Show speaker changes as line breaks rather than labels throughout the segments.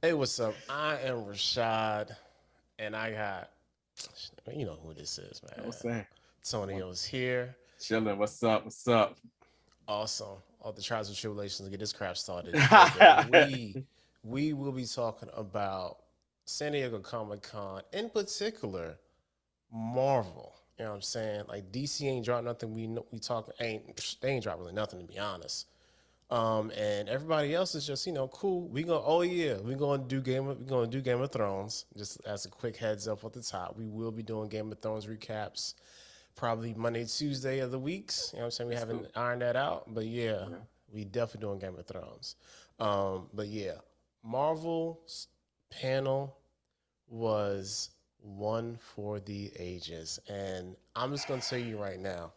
Hey, what's up? I am Rashad, and I got, you know who this is, man.
What's that?
Tonio's here.
Chilling. What's up? What's up?
Awesome. All the trials and tribulations to get this crap started, nigga. We will be talking about San Diego Comic Con, in particular, Marvel. You know what I'm saying? Like DC ain't dropped nothing. We know we talk ain't they ain't dropped really nothing to be honest. And everybody else is just cool. We gonna do Game of Thrones. Just as a quick heads up at the top, we will be doing Game of Thrones recaps probably Monday, Tuesday of the weeks. You know what I'm saying? We
That's
haven't
cool.
ironed that out, but yeah,
Yeah.
we definitely doing Game of Thrones. But yeah, Marvel's panel was one for the ages, and I'm just gonna tell you right now,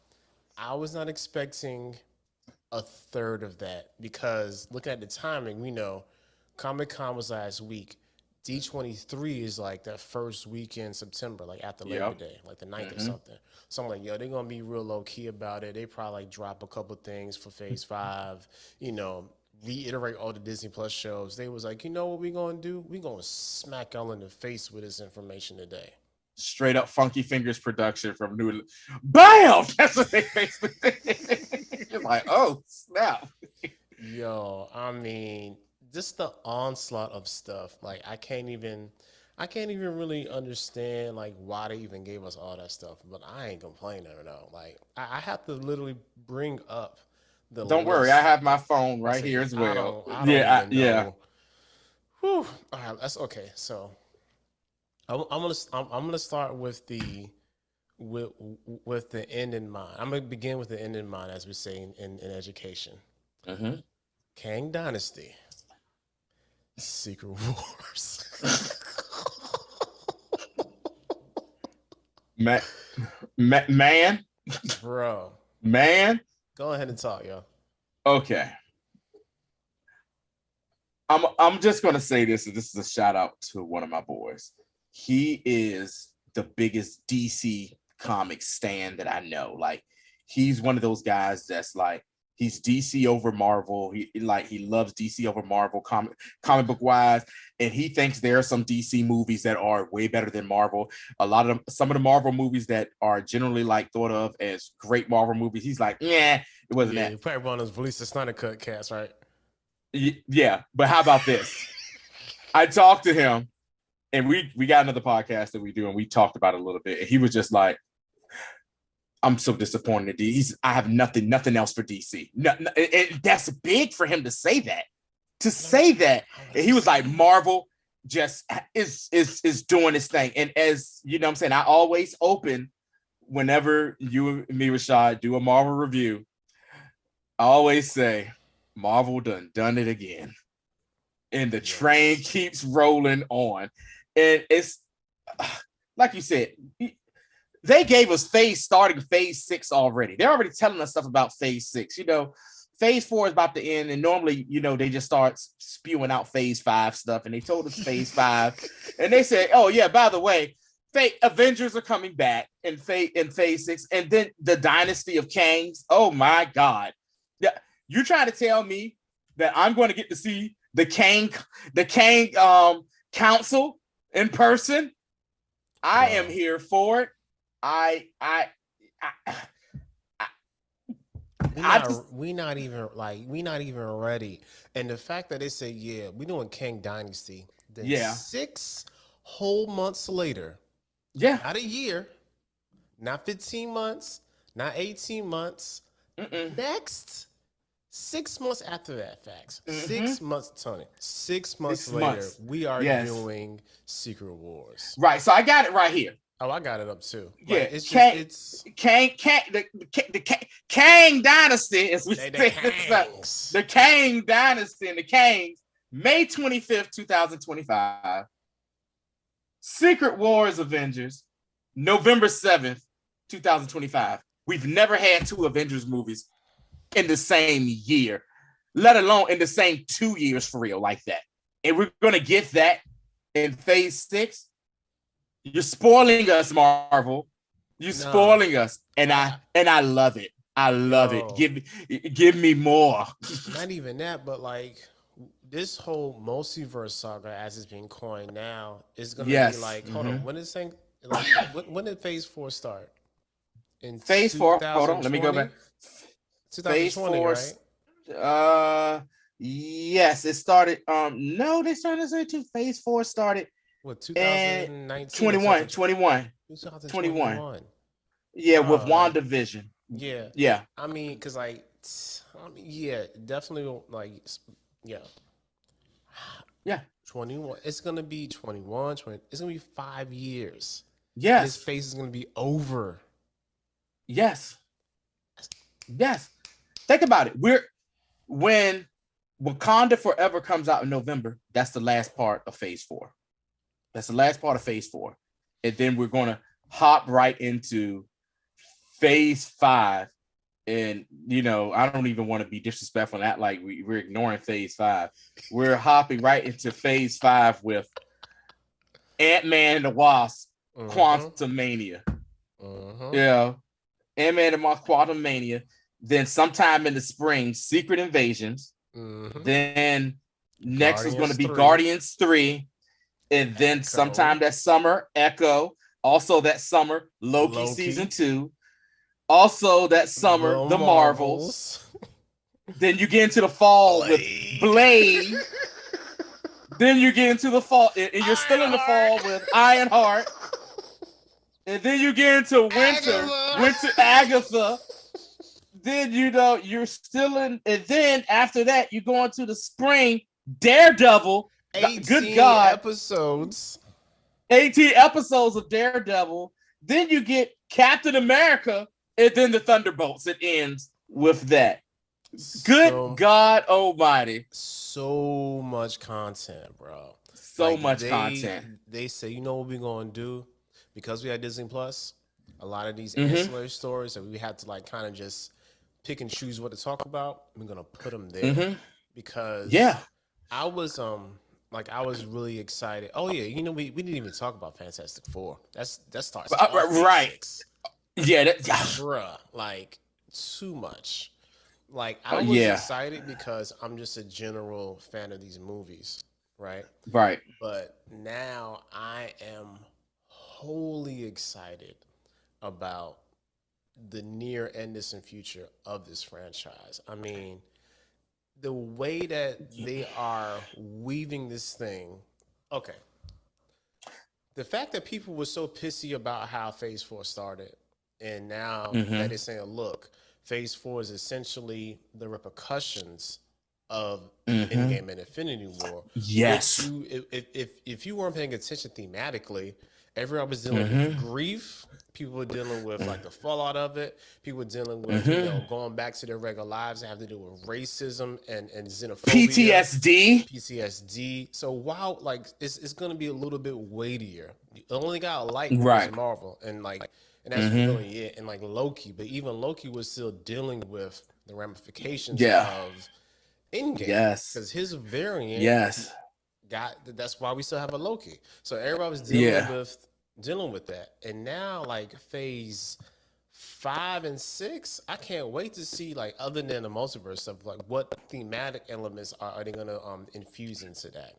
I was not expecting a third of that because looking at the timing, we know Comic Con was last week. D23 is like that first week in September, like after Labor
Yep.
Day, like the 9th or
Mm-hmm.
something. So I'm like, yo, they're gonna be real low key about it. They probably like drop a couple things for phase five, you know, reiterate all the Disney Plus shows. They was like, you know what we gonna do? We gonna smack y'all in the face with this information today.
Straight up Funky Fingers production from New. Bam! That's what they basically did. You're like, oh snap.
Yo, I mean, just the onslaught of stuff. Like I can't even really understand like why they even gave us all that stuff. But I ain't complaining though. Like I have to literally bring up the
Don't worry, I
list.
have my phone
I
right here
say
as well.
I don't
Yeah,
even
yeah.
know. Whew. All right, that's okay. So I'm gonna start with with the end in mind. I'm gonna begin with the end in mind, as we say in education.
Mm-hmm.
Kang Dynasty. Secret Wars.
Man, man,
Bro,
man.
go ahead and talk, yo.
Okay, I'm just gonna say this, and this is a shout out to one of my boys. He is the biggest DC comic stan that I know. Like he's one of those guys that's like he's DC over Marvel. He loves DC over Marvel comic book wise, and he thinks there are some DC movies that are way better than Marvel. A lot of them, some of the Marvel movies that are generally like thought of as great Marvel movies, he's like, yeah, it wasn't
Yeah,
that.
you probably one of those release the Snyder Cut cast, right?
Yeah, but how about this? I talked to him and we got another podcast that we do and we talked about it a little bit and he was just like I'm so disappointed. I have nothing else for DC. That's big for him to say that. To say that,
I'm what
and
I'm
he was like
saying.
Marvel just is doing this thing. And as you know, what I'm saying I always open whenever you and me, Rashad, do a Marvel review. I always say Marvel done it again, and the train
Yes.
keeps rolling on. And it's like you said, they gave us starting phase six already. They're already telling us stuff about phase six. You know, phase four is about to end, and normally, you know, they just start spewing out phase five stuff. And they told us phase five, and they said, "Oh yeah, by the way, Avengers are coming back in phase six, and then the Dynasty of Kangs. Oh my God, yeah, you trying to tell me that I'm going to get to see the Kang Council in person? I am
Bro.
here for it. I, I,
We
I just
not even ready. And the fact that they say, yeah, we doing King Dynasty, then
yeah,
6 whole months later,
yeah.
not a year, not 15 months, not 18 months.
Mm-mm.
Next 6 months after that, facts.
Mm-hmm.
6 months, Tony. 6 months
6 months.
later, we are
Yes.
doing Secret Wars.
Right. So I got it right here.
Oh, I got it up too. Like
Yeah.
it's just it's
The Kang Dynasty, as we
the
say,
Kangs.
the Kang Dynasty and the Kangs, May 25th, 2025. Secret Wars Avengers, November 7th, 2025. We've never had two Avengers movies in the same year, let alone in the same 2 years for real, like that. And we're going to get that in phase six. You're spoiling us, Marvel. You're spoiling
Nah,
us.
I
And I love it. I love it.
yo,
Give me more.
not even that, but like this whole multiverse saga, as it's being coined now, is gonna be
Yes.
like, hold on, when is saying like when did Phase 4 start? In
Phase four. Hold on. Let me go
2020?
back. Phase
2020,
four.
right?
Yes, it started. No, they started to say two. Phase four started
What,
in
2019 or
21, 21, 21.
2021?
Yeah, with
Bro, like,
WandaVision.
yeah.
Yeah.
I mean, cause like, yeah, definitely like, yeah,
Yeah.
21. It's gonna be 21, 20. It's gonna be 5 years, and his
Yes.
face is gonna be over.
Yes. Yes. Think about it. When Wakanda Forever comes out in November, that's the last part of phase four. That's the last part of phase four. And then we're gonna hop right into phase five. And I don't even want to be disrespectful in that, like we're ignoring phase five. We're hopping right into phase five with Ant-Man and the Wasp,
Mm-hmm.
Quantum Mania.
Mm-hmm.
Yeah. Ant-Man and Quantum Mania. Then sometime in the spring, Secret Invasions.
Mm-hmm.
Then next is going to
Guardians
be
3.
Guardians 3. And then
Echo.
sometime that summer, Echo. Also that summer, Loki season
Loki.
2. Also that summer,
The
The Marvels.
Marvels.
Then you get into the fall with
Blade.
Blade. Then you get into the fall, and you're still in the fall
Ironheart.
with Ironheart. And then you get into winter Agatha. Then you're still in, and then after that you go into the spring, Daredevil.
18
Good God,
episodes.
18 episodes of Daredevil. Then you get Captain America, and then the Thunderbolts. It ends with that. Good God Almighty!
So much content, bro.
So
Like
much content.
they say, you know what we're gonna do, because we had Disney Plus. A lot of these
Mm-hmm.
ancillary stories that we had to like kind of just pick and choose what to talk about. We're gonna put them there
Mm-hmm.
because
Yeah.
I was I was really excited. Oh yeah, we didn't even talk about Fantastic Four. That starts off
Right.
6.
Yeah.
Bruh, like too much. Like I was
Yeah.
excited because I'm just a general fan of these movies, right?
Right.
But now I am wholly excited about the near and distant future of this franchise. I mean, the way that they are weaving this thing. Okay. The fact that people were so pissy about how Phase 4 started, and now that it's saying, look, Phase 4 is essentially the repercussions of Endgame and Infinity War.
Yes.
Which if you weren't paying attention thematically, everyone was dealing with grief. People were dealing with like the fallout of it. People were dealing with going back to their regular lives and having to deal with racism and xenophobia, PTSD. So while like it's gonna be a little bit weightier. The only guy I like was Marvel and that's really it. And like Loki, but even Loki was still dealing with the ramifications of Endgame.
Yes.
Because his variant
Yes.
that's why we still have a Loki. So everybody was dealing with that. And now like phase 5 and 6, I can't wait to see, like, other than the multiverse stuff, like what thematic elements are they gonna infuse into that.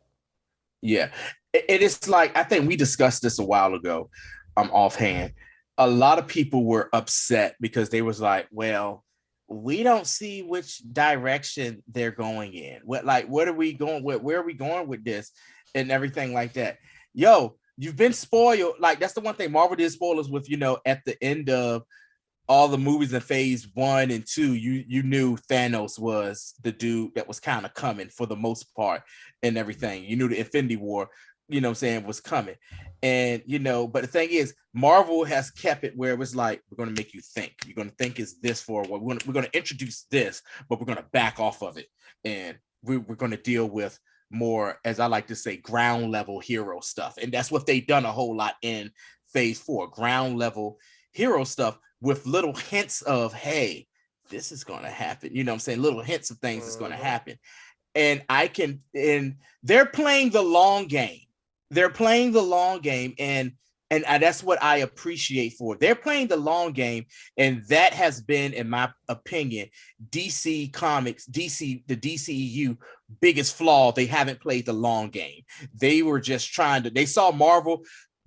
Yeah. It is like, I think we discussed this a while ago, offhand. A lot of people were upset because they was like, well, we don't see which direction they're going in. What are we going with? Where are we going with this and everything like that? Yo, you've been spoiled. Like, that's the one thing Marvel did spoil us with, at the end of all the movies in phase 1 and 2, you knew Thanos was the dude that was kind of coming for the most part and everything. You knew the Infinity War, was coming. And, but the thing is, Marvel has kept it where it was like, we're going to make you think. You're going to think is this for what we're going to introduce this, but we're going to back off of it. And we're going to deal with more, as I like to say, ground level hero stuff. And that's what they've done a whole lot in phase 4, ground level hero stuff with little hints of, hey, this is going to happen. You know what I'm saying? Little hints of things that's going to happen. And they're playing the long game. They're playing the long game, and that's what I appreciate for. They're playing the long game, and that has been, in my opinion, DC Comics, the DCEU biggest flaw. They haven't played the long game. They were just trying to, they saw Marvel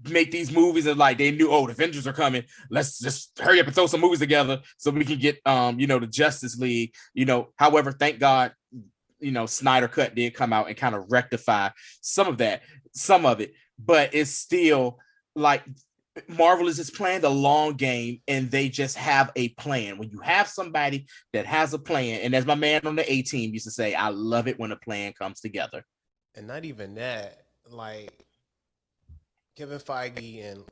make these movies and like they knew, oh, the Avengers are coming. Let's just hurry up and throw some movies together so we can get the Justice League. However, thank God, Snyder Cut did come out and kind of rectify some of it, but it's still like Marvel is just playing the long game, and they just have a plan. When you have somebody that has a plan, and as my man on the A team used to say, I love it when a plan comes together.
And not even that, like Kevin Feige and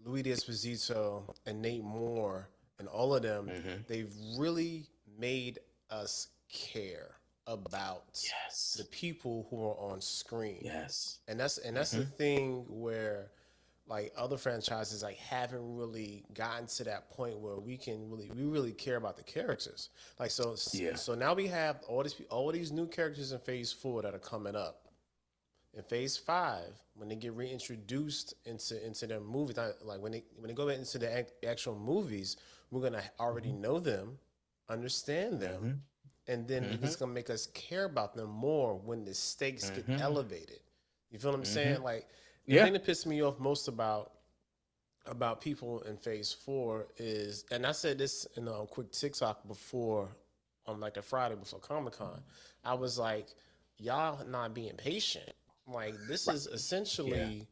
Louis D'Esposito and Nate Moore and all of them, they've really made us care about the people who are on screen.
Yes.
And that's the thing where like other franchises like haven't really gotten to that point where we really care about the characters. Like so now we have all these new characters in Phase 4 that are coming up. In Phase 5, when they get reintroduced into their movies, like when they go into the actual movies, we're gonna already know them, understand them, and then it's gonna make us care about them more when the stakes get elevated. You feel what I'm saying? Like the thing that pissed me off most about people in Phase 4 is, and I said this in a quick TikTok before, on like the Friday before Comic-Con, I was like, y'all not being patient. Like this is essentially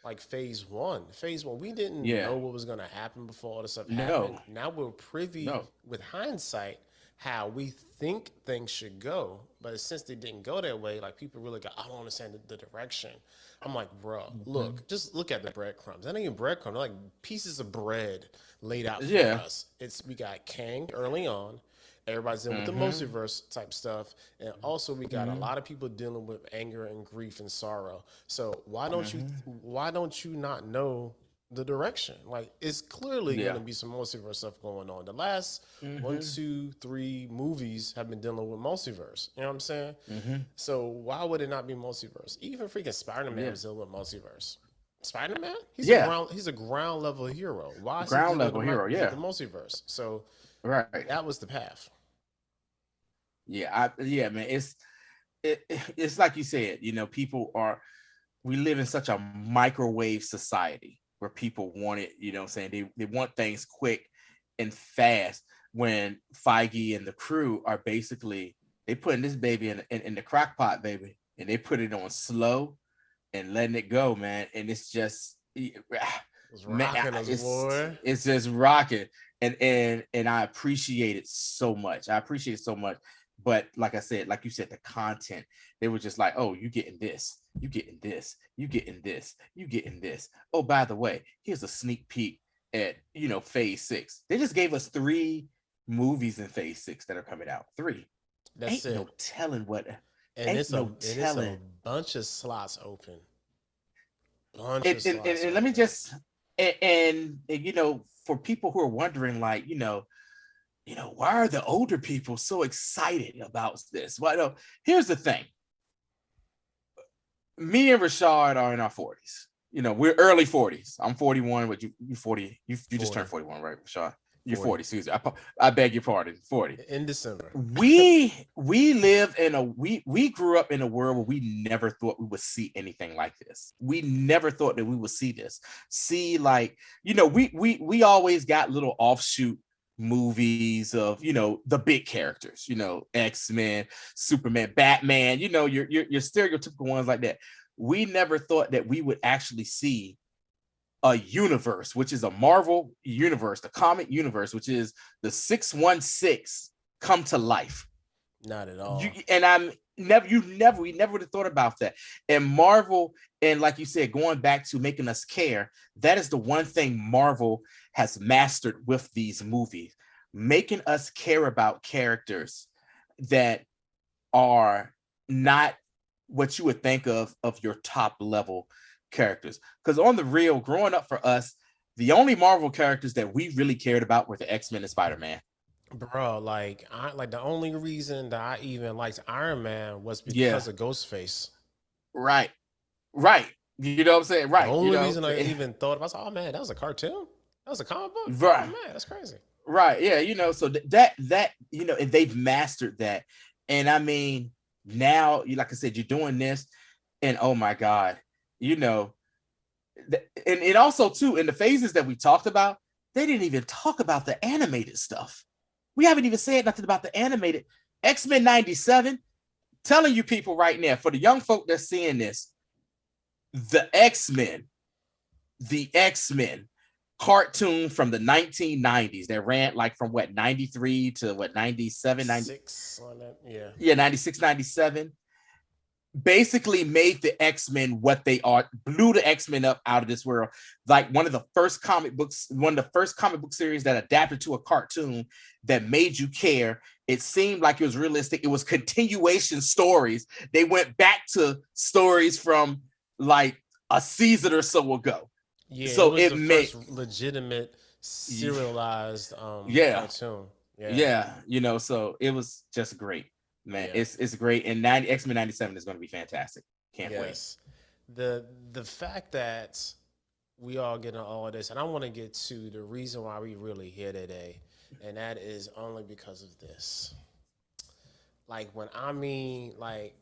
like Phase 1. Phase 1, we didn't know what was gonna happen before all this stuff happened. Now we're privy with hindsight how we think things should go, but since they didn't go that way, like people really got, I don't understand the direction. I'm like, bro, just look at the breadcrumbs. That ain't even breadcrumbs. They're like pieces of bread laid out for us. We got Kang early on. Everybody's in with the multiverse type stuff, and also we got a lot of people dealing with anger and grief and sorrow. So why don't you not know the direction? Like it's clearly going to be some multiverse stuff going on. The last 1, 2, 3 movies have been dealing with multiverse. You know what I'm saying? So why would it not be multiverse? Even freaking Spider-Man was dealing with multiverse. Spider-Man, he's a ground level hero. Why is
ground level hero?
The multiverse. So that was the path.
Man. It's like you said. We live in such a microwave society where people want it. You know what I'm saying? They want things quick and fast. When Feige and the crew are basically, they putting this baby in the crock pot, baby, and they put it on slow and letting it go, man. And it's just it's just rocking. And I appreciate it so much. But like I said, like you said, the content, they were just like, oh, you getting this, you getting this, you getting this, you getting this. Oh, by the way, here's a sneak peek at Phase 6. They just gave us 3 movies in Phase 6 that are coming out. 3.
That's
ain't
it.
No telling what.
And it's a bunch of slots open. And
let me just and for people who are wondering, like, why are the older people so excited about this? Well, no, here's the thing. Me and Rashad are in our 40s. We're early 40s. I'm 41, but you 40. You just turned 41, right, Rashad? You're 40. Excuse me. I beg your pardon. 40
in December.
We live in we grew up in a world where we never thought we would see anything like this. We never thought that we would see this. We always got little offshoot movies of the big characters, X-Men, Superman, Batman, your stereotypical ones like that. We never thought that we would actually see a universe, which is a Marvel universe, the comic universe, which is the 616, come to life.
Not at all.
We never would have thought about that. And Marvel, and like you said, going back to making us care, that is the one thing Marvel has mastered with these movies, making us care about characters that are not what you would think of your top level characters. Because on the real, growing up for us, the only Marvel characters that we really cared about were the X-Men and Spider-Man.
Bro, like the only reason that I even liked Iron Man was because of Ghostface.
Right. You know what I'm saying? Right.
The only reason I even thought about, oh man, that was a cartoon. That was a comic book.
Right.
Oh man, that's crazy.
Right. Yeah. So that and they've mastered that. And I mean, now, you, like I said, you're doing this, and oh my God, you know, and also too, in the phases that we talked about, they didn't even talk about the animated stuff. We haven't even said nothing about the animated X-Men 97. Telling you people right now, for the young folk that's seeing this, the X-Men, the X-Men cartoon from the 1990s that ran like from what, 93 to what, 97, 90,
Six on that, yeah.
Yeah, 96, 97, basically made the X-Men what they are, blew the X-Men up out of this world. Like one of the first comic book series that adapted to a cartoon that made you care. It seemed like it was realistic. It was continuation stories. They went back to stories from like a season or so ago.
Yeah,
So
it was
it
the
made,
first legitimate serialized
yeah,
cartoon. Yeah.
yeah, you know, so it was just great, man.
Yeah.
It's great, and 90 X-Men 97 is going to be fantastic. Can't wait.
Yes. The fact that we all getting all of this, and I want to get to the reason why we really here today, and that is only because of this. Like when I mean like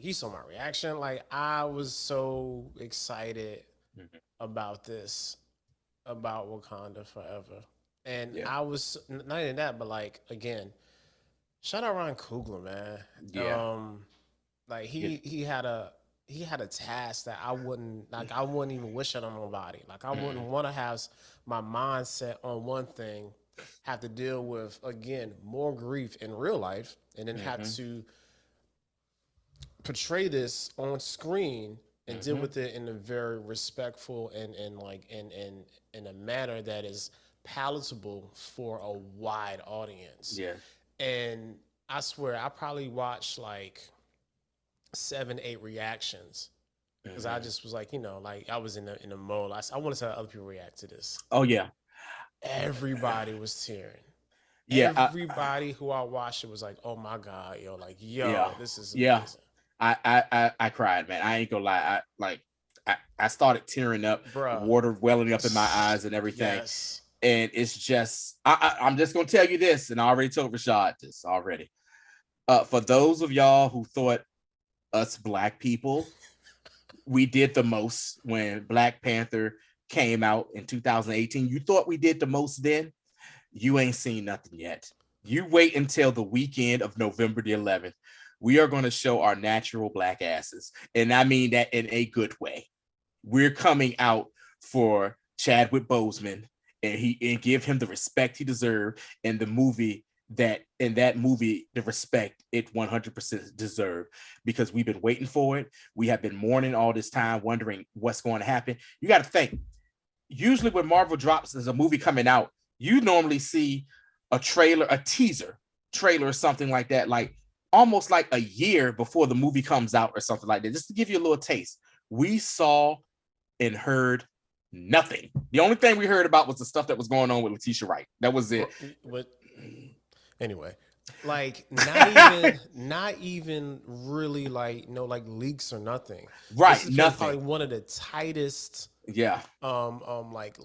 you saw my reaction, like I was so excited
Mhm.
about this, about Wakanda Forever. And
Yeah,
I was not even that, but like again, shout out Ryan Coogler, man.
yeah,
Like
yeah.
he had a task that I wouldn't even wish it on nobody. Like I wouldn't
Mhm.
want to have my mindset on one thing, have to deal with again more grief in real life, and then have
Mhm.
to portray this on screen and deal
Mhm.
with it in a very respectful and like in a manner that is palatable for a wide audience.
Yeah.
And I swear I probably watched like 7, 8 reactions because I
Mhm.
just was like, like I was in the mode. I want to see how other people react to this.
Oh yeah.
Everybody was tearing.
Yeah.
Everybody who I watched it was like, oh my God, yo, like,
Yeah.
yo, this is
Yeah.
amazing.
I cried, man. I ain't gonna lie. I started tearing up,
Bruh.
water welling up in my eyes and everything.
Yes.
And it's just, I'm just gonna tell you this, and I already told Rashad this already. For those of y'all who thought us black people, we did the most when Black Panther came out in 2018. You thought we did the most then? You ain't seen nothing yet. You wait until the weekend of November the 11th. We are going to show our natural black asses. And I mean that in a good way. We're coming out for Chadwick Boseman, and give him the respect he deserved in the movie, that in that movie the respect it 100% deserved, because we've been waiting for it. We have been mourning all this time, wondering what's going to happen. You got to think, usually when Marvel drops as a movie coming out, you normally see a trailer, a teaser trailer or something like that, like almost like a year before the movie comes out or something like that, just to give you a little taste. We saw and heard nothing. The only thing we heard about was the stuff that was going on with Letitia Wright. That was it.
But anyway, like not even really like no like leaks or nothing. This
Right,
has been probably
nothing.
one of the tightest
Yeah.
like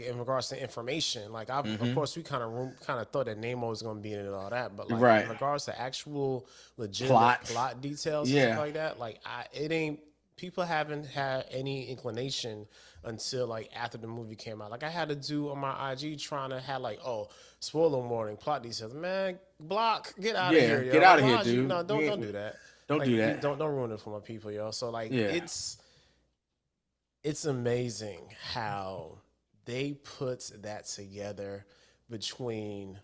in regards to information. Like I of
Mm-hmm.
course we kind of thought that Nemo was going to be in it and all that, but like in
Right.
regards to actual legitimate
Plot.
plot details and stuff
Yeah.
like that, like it ain't, people haven't had any inclination until like after the movie came out. Like I had to do on my IG trying to have like, oh, spoiler warning, plot details. Man, block, get out of
Yeah.
here,
Get
yo.
out
Like
of here,
why you
dude.
no, don't do that.
Don't do
Like
that.
don't ruin it for my people, yo. So like
Yeah.
it's amazing how they put that together between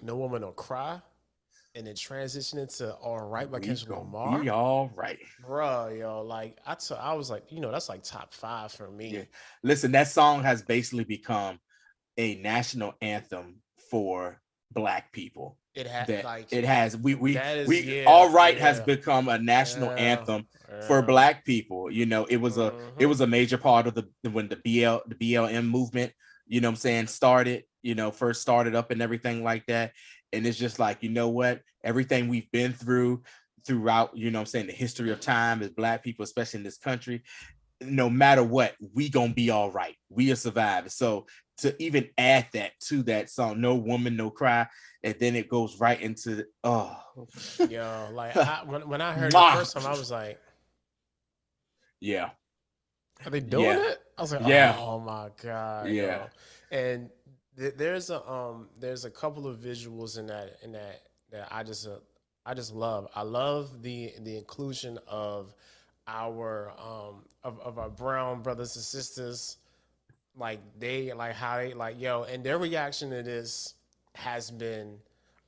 No Woman No Cry and then transition into All Right by
We
Kendrick
gonna
Lamar.
be all right.
Bruh, yo, like I was like, that's like top 5 for
Yeah.
me.
Listen, that song has basically become a national anthem for black people.
It had
That
like
it has.
that is,
We
yeah,
all right has
yeah,
become a national
yeah,
anthem for
yeah.
black people. It
Mm-hmm.
was a major part of the when the BLM movement, what I'm saying, started, first started up and everything like that. And it's just like, what? Everything we've been throughout, what I'm saying, the history of time as black people, especially in this country, no matter what, we gonna be all right. We are surviving. So to even add that to that song, No Woman, No Cry, and then it goes right into
Yo, like when I heard it the first time, I was like,
yeah,
are they doing
yeah,
it? I was like,
yeah,
oh my god,
yeah,
yo. And there's a couple of visuals in that I just love. I love the inclusion of our of our brown brothers and sisters, like they like how they like yo, and their reaction to this has been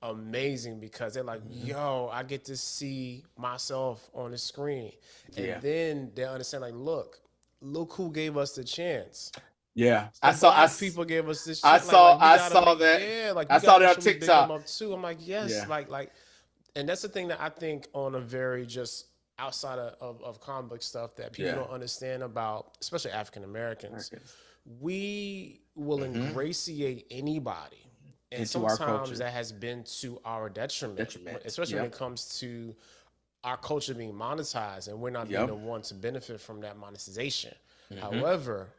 amazing because they're like, yo, I get to see myself on the screen. And
yeah,
then they understand, like, look who gave us the chance.
yeah.
Some black people gave us this chance. Like we
I
gotta
saw
make,
that.
yeah, like
I
we
saw
gotta
that
make
on
sure we big them
TikTok.
up too. I'm like, yes,
Yeah,
and that's the thing that I think on a very just outside of comic book stuff that people
yeah.
don't understand about, especially African Americans.
Americans.
We will ingratiate anybody. And
Into our
sometimes
culture.
that has been to our detriment,
Detriment.
especially when
Yep.
it comes to our culture being monetized and we're not being
Yep.
the one to benefit from that monetization.
Mm-hmm.
However,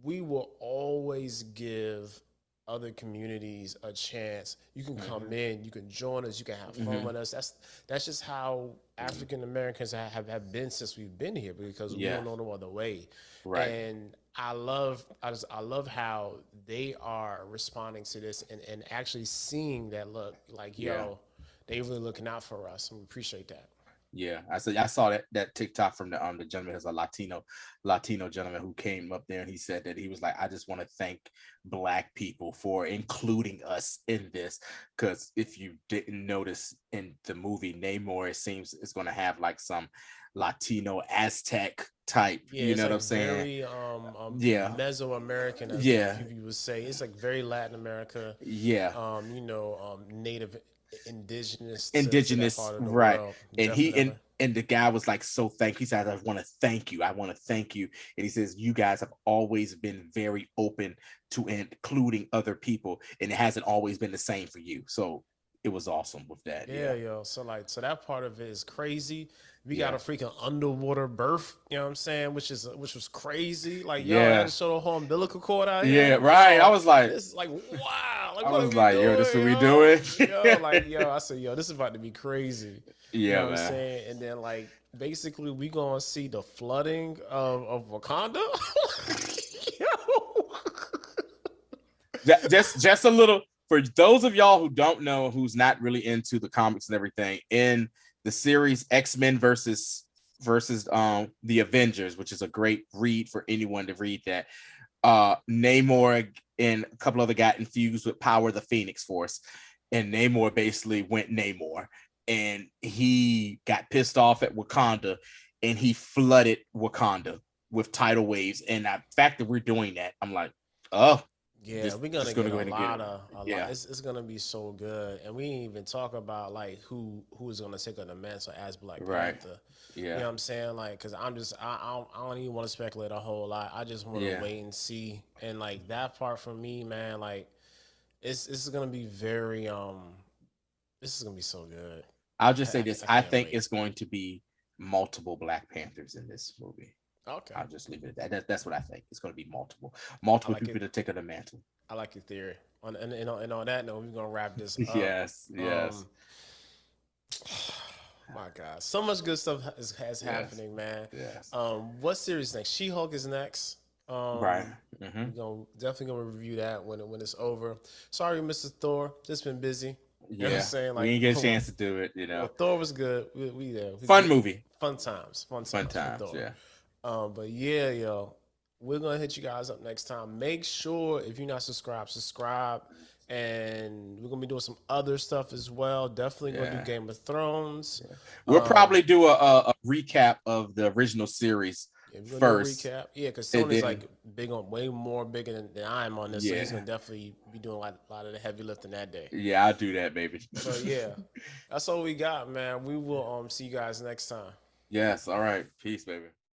we will always give other communities a chance. You can come in, you can join us, you can have fun with us. That's just how African Americans have been since we've been here because we
Yeah.
don't know no other way.
Right.
And I love how they are responding to this and actually seeing that look like,
Yeah.
yo, they really looking out for us, and we appreciate that.
Yeah, I saw that TikTok from the gentleman, is a Latino gentleman who came up there, and he said that he was like, I just want to thank Black people for including us in this, because if you didn't notice in the movie, Namor, it seems it's going to have like some Latino Aztec type,
Yeah,
you
it's
know what
like
I'm saying?
very
Yeah,
Mesoamerican, as
yeah,
people would say. It's like very Latin America,
yeah.
native indigenous to that
Indigenous,
part of the
right?
world.
And he
Definitely.
and the guy was like so thank. He said, I want to thank you. I want to thank you. And he says, you guys have always been very open to including other people, and it hasn't always been the same for you. So it was awesome with that.
Yeah,
Yeah,
yo. So that part of it is crazy. We got
yeah,
a freaking underwater birth, you know what I'm saying? Which was crazy. Like, yo, they had
yeah,
to show the whole umbilical cord out
yeah.
here.
Right. I
Yo,
was like,
this is like wow. Like,
I
what are
was
we
like, yo, this
doing,
what we
yo?
doing?
I said, yo, this is about to be crazy. You know
Yeah,
what I'm
man.
saying? And then like basically we gonna see the flooding of Wakanda. Yo.
Just a little for those of y'all who don't know, who's not really into the comics and everything. In the series X-Men versus the Avengers, which is a great read for anyone to read, that Namor and a couple other got infused with power of the Phoenix Force, and Namor basically went Namor, and he got pissed off at Wakanda, and he flooded Wakanda with tidal waves. And the fact that we're doing that, I'm like, oh,
Yeah, we're gonna
just
get
go ahead and get it.
a lot.
Yeah,
It's gonna be so good, and we didn't even talk about like who's gonna take on the mantle as Black
right.
Panther. You know
Yeah,
what I'm saying? Like, cause I don't even want to speculate a whole lot. I just want to
yeah.
wait and see. And like that part for me, man, like it's gonna be very this is gonna be so good.
I'll just say this:
I
I
can't
think
wait.
it's going to be multiple Black Panthers in this movie.
Okay,
I'll just leave it at that. That's what I think. It's going to be
I
multiple
like
people
it.
to take on the mantle.
I like your theory. And on that note, we're gonna wrap this up.
Yes, yes,
Um, My God, so much good stuff has
yes,
happening, man.
yes.
What series next? She-Hulk is next.
Right.
We're gonna definitely gonna review that when it's over. Sorry, Mr. Thor, just been busy. You know what I'm
Yeah,
saying?
we
Like,
didn't get a chance to do it. You know,
Thor was good.
fun movie,
Fun times,
fun
for
times.
Thor.
Yeah,
But yeah, yo, we're gonna hit you guys up next time. Make sure if you're not subscribed, subscribe. And we're gonna be doing some other stuff as well. Definitely gonna do
yeah.
Game of Thrones.
We'll probably do a recap of the original series
Yeah, we're gonna do a
first,
recap. Yeah, because
and
Tony's
then
like way more bigger than I am on this, so he's
yeah,
gonna definitely be doing a lot of the heavy lifting that day.
yeah, I'll do that, baby.
But yeah, that's all we got, man. We will see you guys next time.
Yes. All right. Peace, baby.